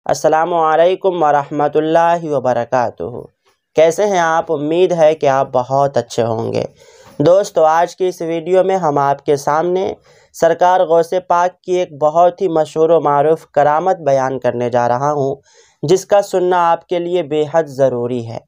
अस्सलामु अलैकुम वरहमतुल्लाहि वबरकातुहू। कैसे हैं आप? उम्मीद है कि आप बहुत अच्छे होंगे। दोस्तों, आज की इस वीडियो में हम आपके सामने सरकार गौसे पाक की एक बहुत ही मशहूर व मारूफ करामत बयान करने जा रहा हूँ, जिसका सुनना आपके लिए बेहद ज़रूरी है।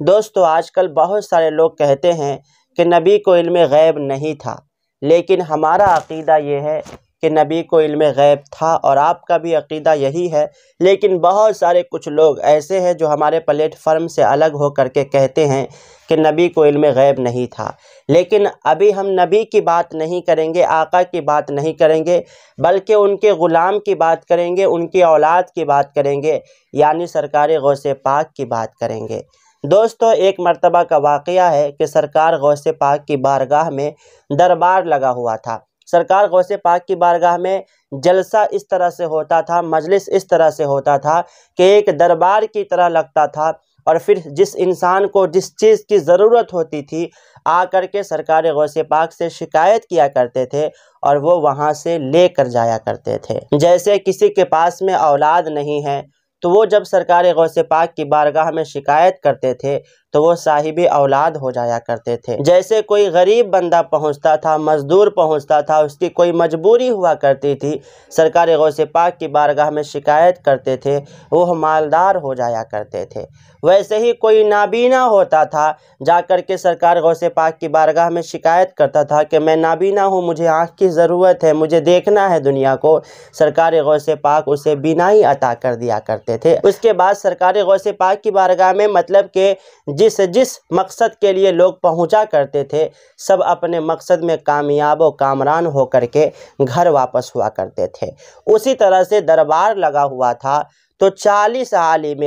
दोस्तों, आजकल बहुत सारे लोग कहते हैं कि नबी को इल्म गैब नहीं था, लेकिन हमारा अक़ीदा ये है कि नबी को इल्म गैब था और आपका भी अक़ीदा यही है। लेकिन बहुत सारे कुछ लोग ऐसे हैं जो हमारे प्लेटफार्म से अलग हो करके कहते हैं कि नबी को इल्म गैब नहीं था। लेकिन अभी हम नबी की बात नहीं करेंगे, आका की बात नहीं करेंगे, बल्कि उनके ग़ुलाम की बात करेंगे, उनकी औलाद की बात करेंगे, यानी सरकार गौसे पाक की बात करेंगे। दोस्तों, एक मरतबा का वाक़या है कि सरकार गौसे पाक की बारगाह में दरबार लगा हुआ था। सरकार गौसे पाक की बारगाह में जलसा इस तरह से होता था, मजलिस इस तरह से होता था कि एक दरबार की तरह लगता था। और फिर जिस इंसान को जिस चीज़ की ज़रूरत होती थी, आकर के सरकार गौसे पाक से शिकायत किया करते थे और वो वहाँ से ले कर जाया करते थे। जैसे किसी के पास में औलाद नहीं है, तो वो जब सरकार गौसे पाक की बारगाह में शिकायत करते थे तो वो साहिबे औलाद हो जाया करते थे। जैसे कोई गरीब बंदा पहुंचता था, मज़दूर पहुंचता था, उसकी कोई मजबूरी हुआ करती थी, सरकार गौसे पाक की बारगाह में शिकायत करते थे, वो मालदार हो जाया करते थे। वैसे ही कोई नाबीना होता था, जाकर के सरकार गौसे पाक की बारगाह में शिकायत करता था कि मैं नाबीना हूँ, मुझे आँख की ज़रूरत है, मुझे देखना है दुनिया को। सरकार गौसे पाक उसे बीनाई अता कर दिया करते थे। उसके बाद सरकार गौसे पाक की बारगाह में मतलब कि जिस मकसद के लिए लोग पहुंचा करते थे, सब अपने मकसद में कामयाब व कामरान हो करके घर वापस हुआ करते थे। उसी तरह से दरबार लगा हुआ था, तो 40 आलिम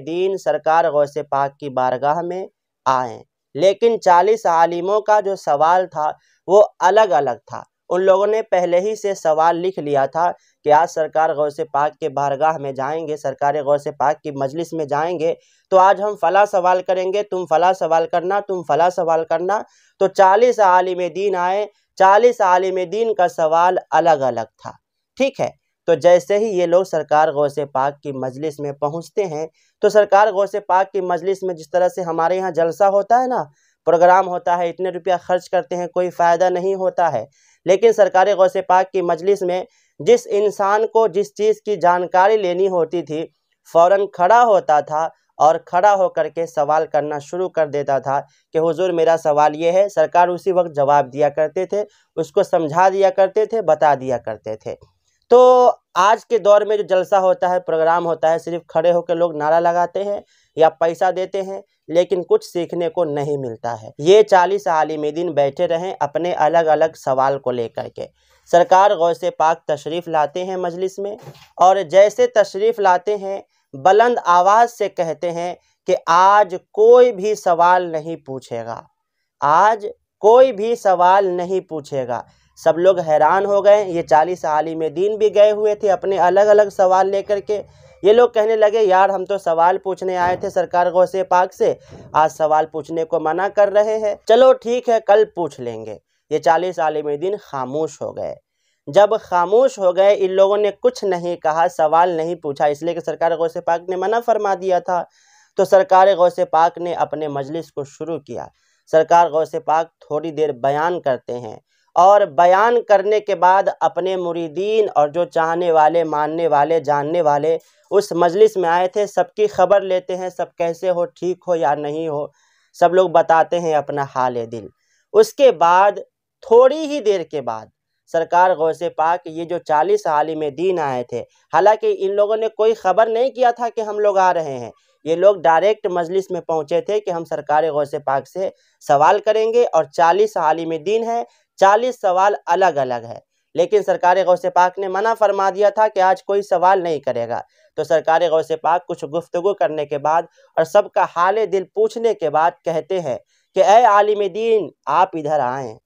दीन सरकार गौसे पाक की बारगाह में आए। लेकिन 40 आलिमों का जो सवाल था वो अलग अलग था। उन लोगों ने पहले ही से सवाल लिख लिया था कि आज सरकार गौसे पाक के बारगाह में जाएंगे, सरकार गौसे पाक की मजलिस में जाएंगे, तो आज हम फ़ला सवाल करेंगे, तुम फ़ला सवाल करना, तुम फ़ला सवाल करना। तो 40 आलिम दीन आए, 40 आलिम दीन का सवाल अलग अलग था। ठीक है, तो जैसे ही ये लोग सरकार गौसे पाक की मजलिस में पहुँचते हैं, तो सरकार गौसे पाक की मजलिस में जिस तरह से हमारे यहाँ जलसा होता है ना, प्रोग्राम होता है, इतने रुपया खर्च करते हैं, कोई फ़ायदा नहीं होता है। लेकिन सरकार गौसे पाक की मजलिस में जिस इंसान को जिस चीज़ की जानकारी लेनी होती थी, फ़ौरन खड़ा होता था और खड़ा होकर के सवाल करना शुरू कर देता था कि हुजूर मेरा सवाल ये है। सरकार उसी वक्त जवाब दिया करते थे, उसको समझा दिया करते थे, बता दिया करते थे। तो आज के दौर में जो जलसा होता है, प्रोग्राम होता है, सिर्फ खड़े होकर लोग नारा लगाते हैं या पैसा देते हैं, लेकिन कुछ सीखने को नहीं मिलता है। ये 40 आलिम दीन बैठे रहें अपने अलग अलग सवाल को लेकर के। सरकार गौसे पाक तशरीफ़ लाते हैं मजलिस में, और जैसे तशरीफ़ लाते हैं बुलंद आवाज़ से कहते हैं कि आज कोई भी सवाल नहीं पूछेगा, आज कोई भी सवाल नहीं पूछेगा। सब लोग हैरान हो गए। ये 40 आलिम दीन भी गए हुए थे अपने अलग अलग सवाल लेकर के। ये लोग कहने लगे, यार हम तो सवाल पूछने आए थे सरकार गौसे पाक से, आज सवाल पूछने को मना कर रहे हैं, चलो ठीक है कल पूछ लेंगे। ये 40 आलिम दीन खामोश हो गए। जब खामोश हो गए, इन लोगों ने कुछ नहीं कहा, सवाल नहीं पूछा, इसलिए कि सरकार गौसे पाक ने मना फरमा दिया था। तो सरकार गौसे पाक ने अपने मजलिस को शुरू किया। सरकार गौसे पाक थोड़ी देर बयान करते हैं, और बयान करने के बाद अपने मुरीदीन और जो चाहने वाले, मानने वाले, जानने वाले उस मजलिस में आए थे, सबकी खबर लेते हैं, सब कैसे हो, ठीक हो या नहीं हो, सब लोग बताते हैं अपना हाल दिल। उसके बाद थोड़ी ही देर के बाद सरकार गौसे पाक ये जो 40 आलिम दीन आए थे, हालांकि इन लोगों ने कोई खबर नहीं किया था कि हम लोग आ रहे हैं, ये लोग डायरेक्ट मजलिस में पहुंचे थे कि हम सरकार गौसे पाक से सवाल करेंगे, और 40 आलिम दीन है, 40 सवाल अलग अलग है। लेकिन सरकार गौसे पाक ने मना फरमा दिया था कि आज कोई सवाल नहीं करेगा। तो सरकार गौसे पाक कुछ गुफ्तगू करने के बाद और सबका हाल दिल पूछने के बाद कहते हैं कि ऐ आलिम दीन, आप इधर आएँ।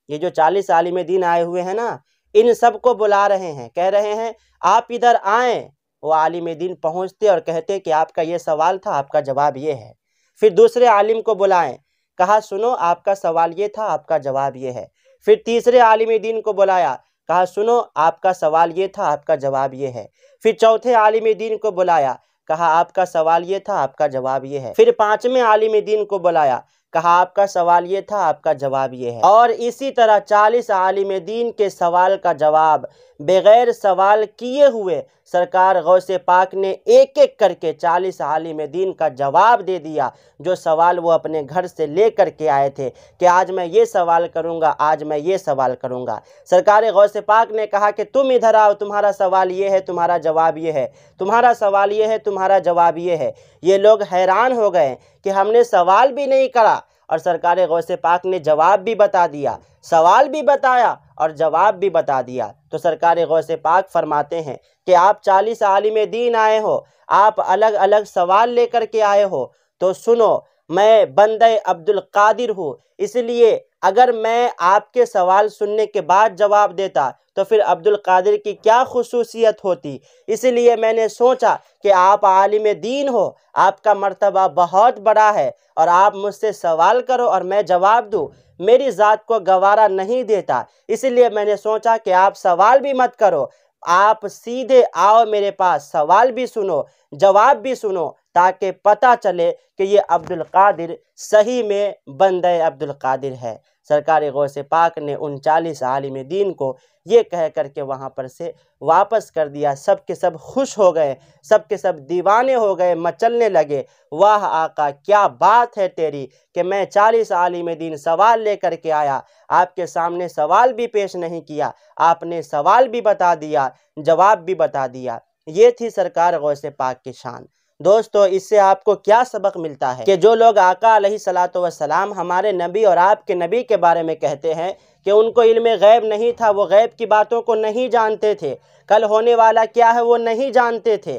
ये जो 40 आलिम दीन आए हुए हैं ना, इन सब को बुला रहे हैं, कह रहे हैं आप इधर आएँ। वो आलिम दीन पहुँचते और कहते कि आपका ये सवाल था, आपका जवाब ये है। फिर दूसरे आलिम को बुलाएं, कहा सुनो आपका सवाल ये था, आपका जवाब ये है। फिर तीसरे आलिम दीन को बुलाया, کہا سنو آپ کا سوال یہ تھا، آپ کا جواب یہ ہے۔ پھر چوتھے عالم دین کو بلایا، کہا آپ کا سوال یہ تھا، آپ کا جواب یہ ہے۔ پھر پانچویں عالم دین کو بلایا، کہا آپ کا سوال یہ تھا، آپ کا جواب یہ ہے۔ اور اسی طرح 40 عالم دین کے سوال کا جواب بغیر سوال کیے ہوئے سرکار غوث پاک نے ایک ایک کر کے 40 عالم دین کا جواب دے دیا، جو سوال وہ اپنے گھر سے لے کر کے آئے تھے کہ آج میں یہ سوال کروں گا، آج میں یہ سوال کروں گا۔ سرکار غوث پاک نے کہا کہ تم ادھر آؤ، تمہارا سوال یہ ہے، تمہارا جواب یہ ہے، تمہارا سوال یہ ہے، تمہارا جواب یہ ہے۔ یہ لوگ حیران ہو گئے کہ ہم نے سوال بھی نہیں کرا اور سرکار غوث پاک نے جواب بھی بتا دیا، سوال بھی بتایا اور جواب بھی بتا دیا۔ تو سرکار غوث پاک فرماتے ہیں کہ آپ 40 عالم دین آئے ہو، آپ الگ الگ سوال لے کر کے آئے ہو، تو سنو میں بندہ عبدالقادر ہوں، اس لیے اگر میں آپ کے سوال سننے کے بعد جواب دیتا تو پھر عبدالقادر کی کیا خصوصیت ہوتی، اس لیے میں نے سوچا کہ آپ عالم دین ہو، آپ کا مرتبہ بہت بڑا ہے اور آپ مجھ سے سوال کرو اور میں جواب دوں، میری ذات کو گوارا نہیں دیتا، اس لیے میں نے سوچا کہ آپ سوال بھی مت کرو، آپ سیدھے آؤ میرے پاس، سوال بھی سنو، جواب بھی سنو، تاکہ پتہ چلے کہ یہ عبدالقادر صحیح میں بندہ عبدالقادر ہے۔ سرکار غوث پاک نے ان 40 عالم دین کو یہ کہہ کر کے وہاں پر سے واپس کر دیا۔ سب کے سب خوش ہو گئے، سب کے سب دیوانے ہو گئے، مچلنے لگے، واہ آقا کیا بات ہے تیری کہ میں 40 عالم دین سوال لے کر کے آیا، آپ کے سامنے سوال بھی پیش نہیں کیا، آپ نے سوال بھی بتا دیا، جواب بھی بتا دیا۔ یہ تھی سرکار غوث پاک کی شان۔ دوستو اس سے آپ کو کیا سبق ملتا ہے کہ جو لوگ آقا علیہ الصلاۃ والسلام ہمارے نبی اور آپ کے نبی کے بارے میں کہتے ہیں کہ ان کو علم غیب نہیں تھا، وہ غیب کی باتوں کو نہیں جانتے تھے، کل ہونے والا کیا ہے وہ نہیں جانتے تھے،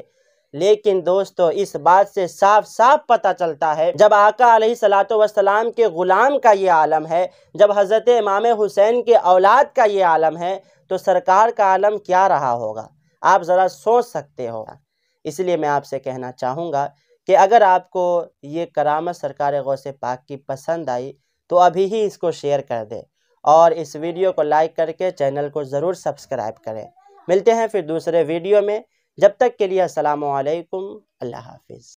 لیکن دوستو اس بات سے صاف صاف پتہ چلتا ہے جب آقا علیہ الصلاۃ والسلام کے غلام کا یہ عالم ہے، جب حضرت امام حسین کے اولاد کا یہ عالم ہے، تو سرکار کا عالم کیا رہا ہوگا، آپ ذرا سوچ سکتے ہو۔ اس لیے میں آپ سے کہنا چاہوں گا کہ اگر آپ کو یہ کرامت سرکار غوث پاک کی پسند آئی تو ابھی ہی اس کو شیئر کر دیں اور اس ویڈیو کو لائک کر کے چینل کو ضرور سبسکرائب کریں۔ ملتے ہیں پھر دوسرے ویڈیو میں، جب تک کے لیے السلام علیکم، اللہ حافظ۔